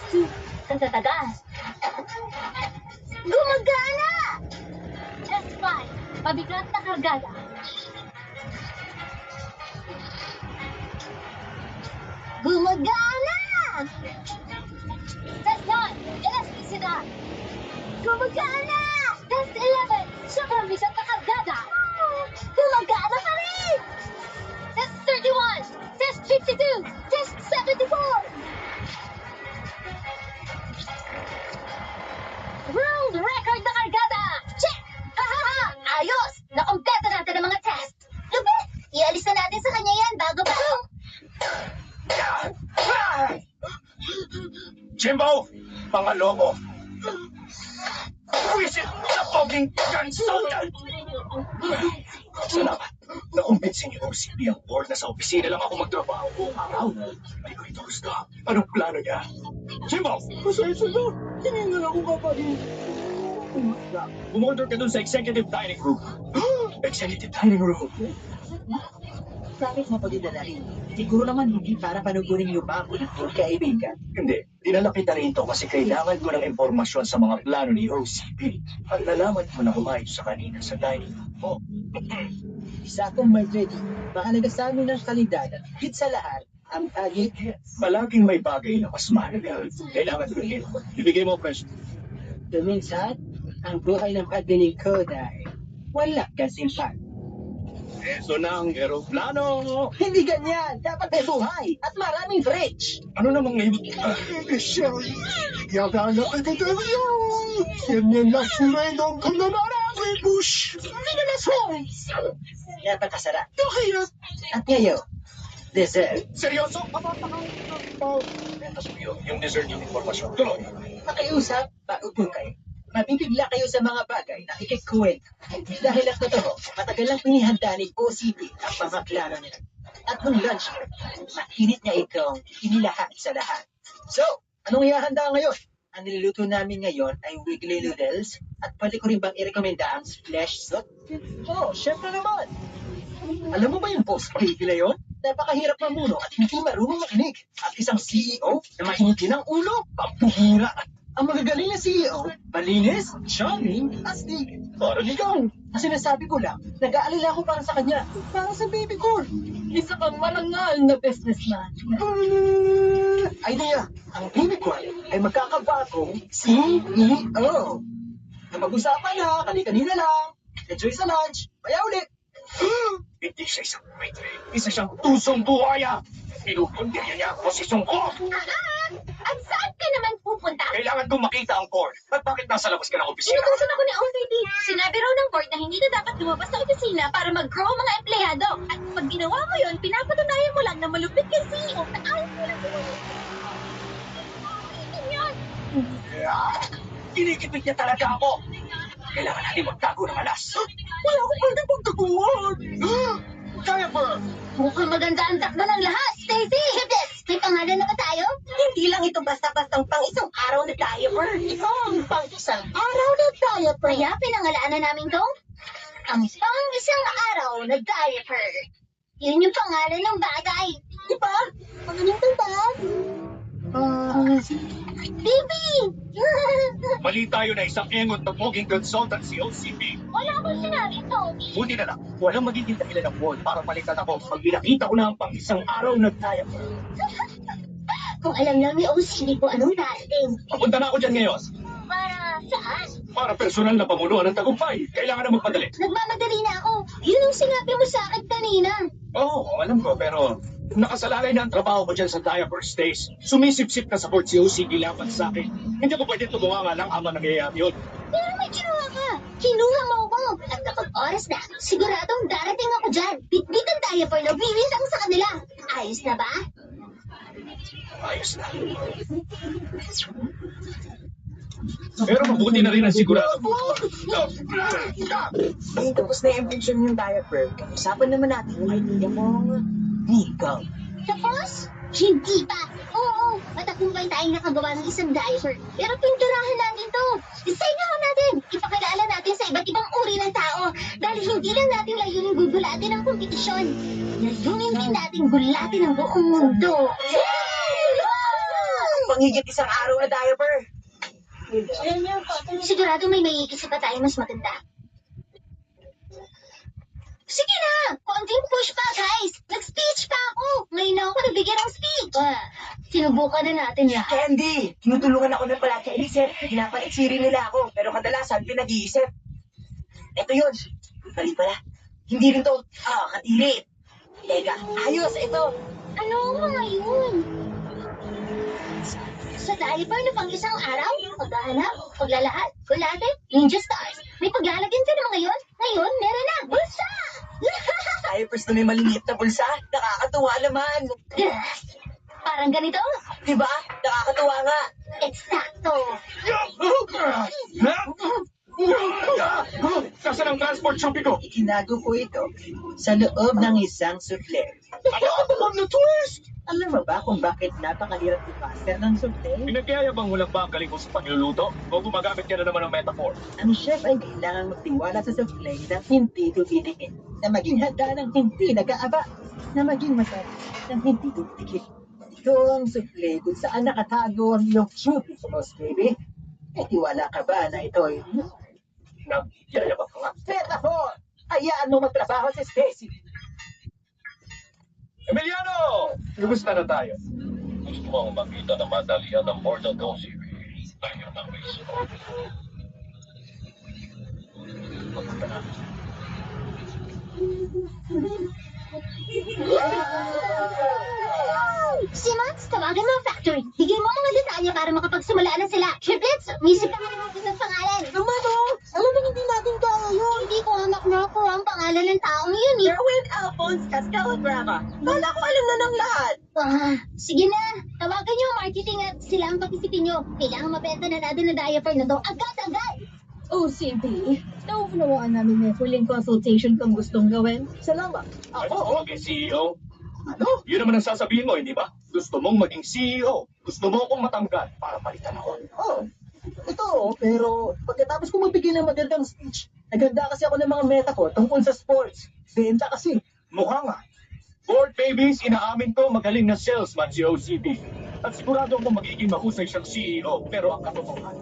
Ang tatagas. Gumagana! Test 5. Pabigat na kargada. Gumagana! Test 9. Elasticidad. Gumagana! Test 11. Sobrang bigat na kargada. Gumagana pa rin! Test 31. Test 52. Test 74. World record na kargada! Check! Ha! Ayos! Nakompleto natin ang mga test. Lupit! Ialis na natin sa kanya yan bago pa. Jimbo! Mga lobo! Wisit sa poging consultant! Salamat. Nakumbinsin niyo si ang board na sa opisina lang ako magtrabaho buong araw. Hindi ko ito gusto. Anong plano niya? Jimbo! Pasensya na. Hindi na lang ako kapagin. Umorder ka dun sa executive dining room. Executive dining room? Bakit mo pagdidalhin? Siguro naman hindi para panugurin yung bako ng kaibigan. Hindi. Dinala kita rito kasi kailangan ko ng impormasyon sa mga plano ni OCP. At nalaman ko na umayos sa kanina sa dining room mo. Isa akong may ready. Mahalaga sa amin ang kalidad at higit sa lahat, ang agit. Palaging may bagay na mas mahalaga. Kailangan ko rin. Ibigay mo, presyo. Duminsan, ang buhay ng pagdinig ko dahil wala kasing pag. Eso na ang aeroplano. Hindi ganyan! Dapat may buhay at maraming fridge! Ano namang ngayon? Sherry, yagana ka tayo. Yan yan na sumaydong ka na marami, Bush. Minalasong. Napakasarap. Kaya, At ngayon, dessert. Seryoso? Yung dessert yung impormasyon. Tuloy. Makiusap, paupo kayo. Mabibigla kayo sa mga bagay na ikikuwento. Dahil ang totoo, matagal lang pinihanda ni OCP ang mga plano nila. At nung lunch break, mainit niya itong inilahat sa lahat. So, anong ihahanda ngayon? Ang niluluto namin ngayon ay wiggly noodles at pwede ko rin bang i-recommenda ang flesh soup? Oh, syempre naman! Alam mo ba yung boss baby na yun? Napakahirap mamuno at hindi marunong makinig. At isang CEO na mainit din ang ulo, pampuhira. Ang magagaling na CEO, malinis, charming, astig. Parang ikaw. Kasi nasabi ko lang, nag-aalala ko para sa kanya, para sa baby ko. Isa kang marangal na businessman. Idea, ang baby ko ay magkakabagong CEO. Napag-usapan na, kani-kanina lang. Enjoy sa lunch, kaya ulit. Hindi siya isang maitre. Isa siyang tusong buhaya. Pinupundya niya ang posisyon ko. At saan ka naman pupunta? Kailangan kong makita ang board. At bakit nasa labas ka ng opisina? Sinutusan ako ni OCP. Sinabi raw ng board na hindi na dapat lumabas sa opisina para mag-grow ang mga empleyado. At pag ginawa mo yon, pinapatunayan mo lang na malupit kay CEO at ayaw mo lang gumawin. Yun! Kinikipit niya talaga ako. Kailangan natin magtago ng alas. wala ko pwede pagtaguan. Kaya ba? Mukhang maganda ang takbo ng lahat, Stacy! Hibis! May pangalan na ba tayo? Hindi lang ito basta-bastang pang-isang araw na diaper. Ito ang pang-isang araw na diaper. Kaya pinangalanan namin to? Ang pang-isang araw na diaper. Yun yung pangalan ng bagay. Di ba? Magaling ka ba? Baby! Mali tayo na isang engot na poging consultant si OCP. Wala akong sinabi, Tony. Buti na lang, walang magiging dahilan ng board para malitan ako pag pinakita ko na ang pang-isang araw na diaper. Kung alam lang ni OCD ko anong dating. Papunta na ako dyan ngayon. Para saan? Para personal na pamunuan ng tagumpay. Kailangan na magpadali. Nagmamadali na ako. Yun ang sinabi mo sa akin kanina. Oo, alam ko, pero nakasalalay na ang trabaho ko dyan sa diaper stays. Sumisip-sip na sa board si OCD laban sa akin. Hindi ko pwede tumunga nga lang ama nangyayari yun. Pero may kinuha ka. Kinuha mo ako. At kapag oras na, siguradong darating ako dyan. Bitbit ang diaper na bibintang sa kanila. Ayos na ba? Ayos na. Pero mabuti na rin ang sigurado. Eh, tapos na invention yung diaper. Usapan naman natin yung idea mong Nico. Tapos? Hindi pa. Oo, matagumpay tayong nakagawa ng isang diaper. Pero pinturahan natin to. Designahan natin. Ipakilala natin sa iba't ibang uri ng tao. Dahil hindi lang natin layunin gugulatin ang kompetisyon. Layunin din natin gulatin ang buong mundo. pang higit isang araw na diaper. Sigurado may maiisip pa tayo mas maganda. Sige na! Konting push pa, guys! Nag-speech pa ako! Ngayon na ako nabigyan ng speech! Sinubukan na natin lahat. Candy, tinutulungan ako ng pala kay Elisep. Pinapaliksiri nila ako, pero kadalasan pinag-iisip. Ito yun. Mali pala. Hindi rin to, kadiri. Teka, ayos, ito. Ano ang mga yun? Sa diaper na pang isang araw, paghahanap, paglalahad, kulate, ninja stars. May paglalagyan ka ng mga yun? Ngayon, meron na! Bulsa! Diapers na may maliliit na bulsa. Nakakatuwa naman. Parang ganito? Diba? Nakakatuwa nga. Eksakto! Nasaan ang transport shopping ko? Itinago ko ito sa loob ng isang sufle. Ano naman na twist? Alam mo ba kung bakit napakahirap i-master ng sufle? Pinagyayabang mo lang ba ang galing mo sa pagluluto? O gumagamit ka na naman ng metaphor? Ang chef ay kailangang magtiwala sa sufle na hindi tutitingin, na maging handa ng hindi nag-aaba, na maging masarap ng hindi tutitikip. Ito ang sufle kung saan nakatago ang iyong cutie sauce, baby. Eh, tiwala ka ba na ito ay Nagyayabang ka nga. metaphor? Hayaan mo magtrabaho sa Stacy. Emiliano! Kumusta na tayo? Gusto mo makita na madalian ng Mortal Kombat series? Tayo na may sunod. Magpunta na. Simmons, tawagan mo ang factory. Bigyan mo mga detalye para makapagsimula na sila. Triplets, umisip ka mga ng pangalan. Ano? Alam mo hindi natin kaya yun. Hindi ko anak na ako ang pangalan ng taong yun eh. Erwin Alphonse Cascalagrama. Bala ko alam na ng lahat. Sige na, tawagan niyo ang marketing at sila ang pag-isipin niyo. Kailangan mabenta na natin na diaper na to. Agad-agad! Oh, simple. Nauunawaan namin may huling consultation kung gustong gawin. Salamat. Ako, maging CEO. Ano? Yun naman ang sasabihin mo, hindi ba? Gusto mong maging CEO. Gusto mo akong matanggal para palitan ako. Oh, ito, pero pagkatapos ko magbigay ng magandang speech, naganda kasi ako ng mga metaphor tungkol sa sports. Benta kasi. Mukha nga. Board babies, inaamin ko magaling na salesman si OCP. At sigurado akong magiging mahusay siyang CEO. Pero ang katotohanan,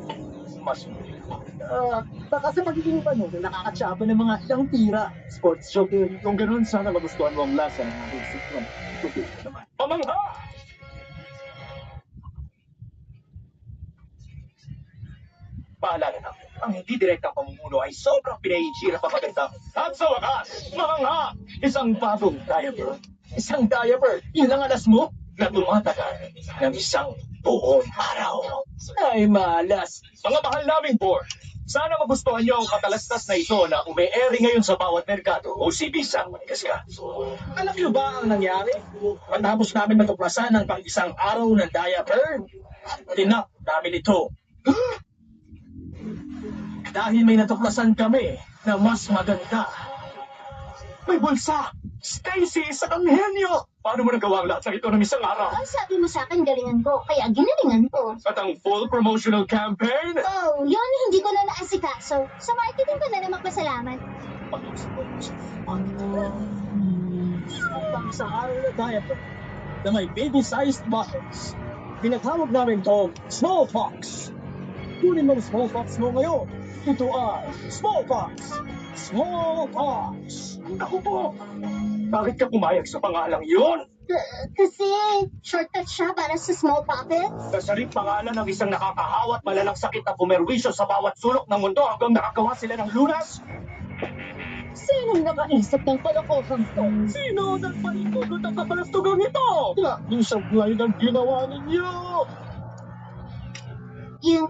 mas hindi ko. Baka sa magiging panahon, nakakatsaba ng mga ilang tira. Sports joke yun. Kung ganoon, sana magustuhan mo ang lasa ng ating sikman. Tubig naman. Pamangha! Paalala na, ang hindi direktang pamumuno ay sobrang pinahihirap ang maganda. At sa wakas, mamangha! Isang bagong diaper. Isang diaper, yun ang alas mo? Na tumatagal ng isang buong araw. Ay, malas. Mga mahal naming board, sana magustuhan niyo ang katalastas na ito na ume-airing ngayon sa bawat merkado o CB-sang Madagascar. Alam niyo ba ang nangyari? Matapos namin matuklasan ng pang-isang araw ng diaper, tinap namin ito. Dahil may natuklasan kami na mas maganda. May bulsa! Stacy, isang anghenyo! Paano mo nagawa ang lahat ng ito ng isang araw? Ang sabi mo sa akin, galingan ko. Kaya ginalingan ko. At ang full promotional campaign? Oh, yun, hindi ko na naasikaso. Sa marketing ko na na magpasalamat. Pang sa araw na diaper na may baby-sized bottles. Pinatawag namin to smallpox. Kunin mo ang smallpox mo ngayon. Ito ay smallpox. Smallpox. Ako po! Bakit ka pumayag sa pangalang yun? Kasi shortcut siya para sa small pockets. Kasaring pangalan ng isang nakakahawa at malalang sakit na pumerwisyo sa bawat sulok ng mundo hanggang nakagawa sila ng lunas? Sinong nakaisip ng kalokohan to? Sino nagpaikugot ang kapalastugang ito? Yung sablay ng ginawa ninyo! Yung,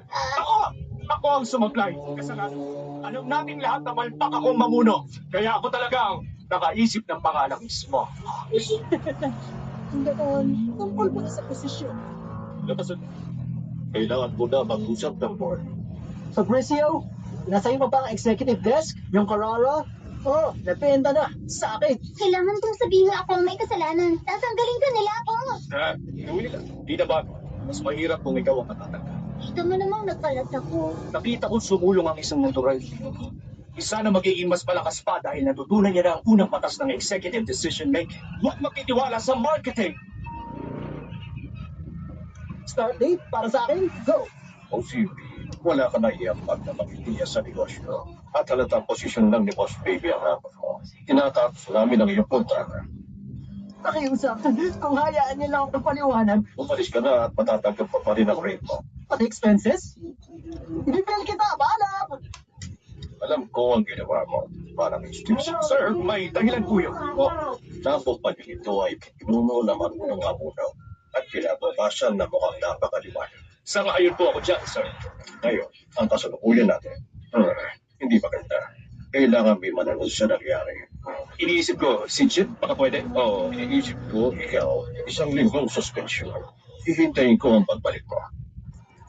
Ako ang sumablay. Kasalanan. Alam nating lahat na malpak akong mamuno. Kaya ako talagang nakaisip ng pangalang mismo. Doon, tungkol po sa posisyon. Labasan. Kailangan ko na mag-usap ng board. Fabrizio, nasa iyo pa ba ang executive desk? Yung Carrara? Oh, napenda na. Sa akin. kailangan kong sabihin ako ang may kasalanan. Tatanggalin ka nila ako. Gawin nila. Di na bago. Mas mahirap kung ikaw ang matatanggal. Kita mo namang nagkalat ako. Nakita ko sumulong ang isang natural. Isa na magiging mas malakas pa dahil natutunan niya na ang unang batas ng executive decision making. Huwag makitiwala sa marketing. start date para sa akin. Go! OCP, wala ka na iyampag na makitiya sa negosyo. At halatang posisyon lang ni Boss Baby ang hapon mo. Tinatapos namin ang iyong kontrata. Pakiusap, kung hayaan niyo lang ako paliwanag, Umalis ka na at matatanggap pa rin ang rate mo. pati expenses, ibibil kita, bahala! Alam ko ang ginawa mo. Parang extinction. Sir, may dahilan po yun. Tapos pa ito ay pinuno naman ng amuno. At kinabukasan na mukhang napakaliwanag. Sangayon po ako dyan, sir. Ngayon, ang kasalukuyan natin. Hindi maganda. Kailangan may mananong sa nangyari. Iniisip ko, si Chip, baka pwede? Oo, iniisip ko, ikaw, 1 linggong suspension. Hihintayin ko ang pagbalik mo.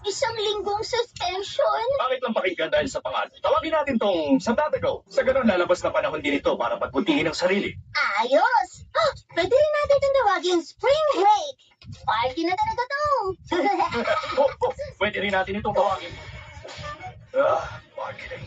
1 linggong suspension? Bakit lang pakinggan dahil sa pangalan? Tawagin natin tong Sandatago. Sa ganun, lalabas na panahon din ito para pagbutihin ang sarili. Ayos! Pwede rin natin itong tawagin spring break. Party na talaga to. Pwede rin natin itong tawagin. Marketing.